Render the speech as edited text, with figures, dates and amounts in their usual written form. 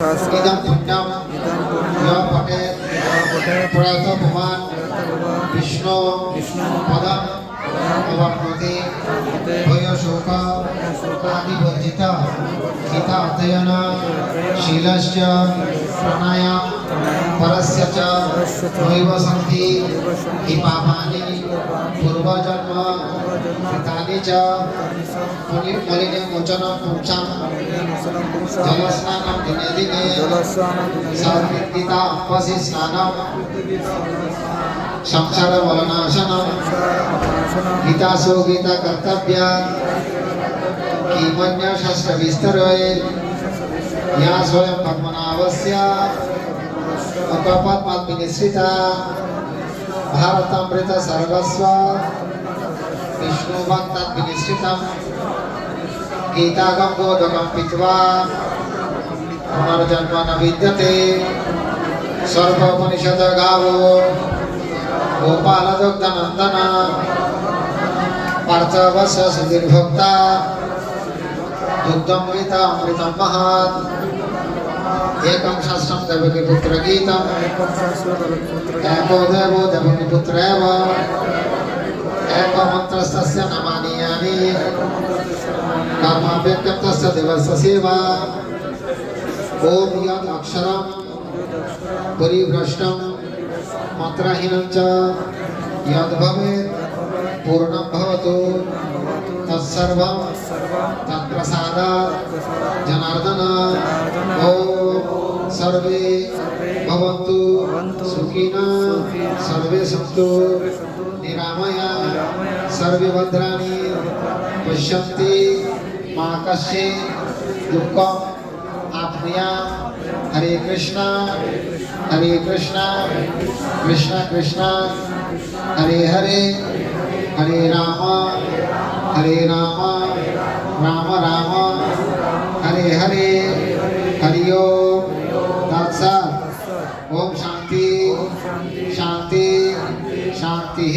इदं पुण्यं यो पठेत् पुरातो भवान् विष्णु पदम् अवाप्नोति भयशोक आदिवर्जिता गीता अध्ययन शीलश्च प्राणायाम परस्य च नैव सन्ति हि पापानि पूर्वजन्म कृतानि च मलिनमोचनं पुंसां जलस्नानं दिने दिने सर्वविदिता अपसि स्नानं संसारमलनाशनं गीतासु गीता कर्तव्या किमन्यशस्त्रविस्तरे या स्वयं पद्मनाभस्य उपपद्मनिश्रिता भारतामृत सर्वस्व विष्णुभक्तद्विनिश्रितं गीतागं गोदकं पीत्वा पुनर्जन्म न विद्यते सर्वोपनिषद गावो गोपालदुग्धनन्दन पार्थवस्य सुधीर्भोक्ता दुग्धमृतं महत् एकं शास्त्रं देवकीपुत्रगीतम् एको देवो देवकीपुत्र एव एको मन्त्रस्तस्य नामानि यानि कर्माभ्यक्तस्य देवस्य सेवा ॐ यद् अक्षरं परिभ्रष्टं मात्राहीनं च यद् भवेत् पूर्णं भवतु तत्सर्वं तत्प्रसादात् जनार्दन ॐ सर्वे भवन्तु सुखिनः सर्वे सन्तु निरामया सर्वे भद्राणि पश्यन्ति मा कश्चित् दुःखम् आप्नुयात् हरे कृष्णा कृष्ण कृष्ण हरे हरे हरे राम राम राम हरे हरे हरि ओम तत्सत् ओम शांति शांति शांति।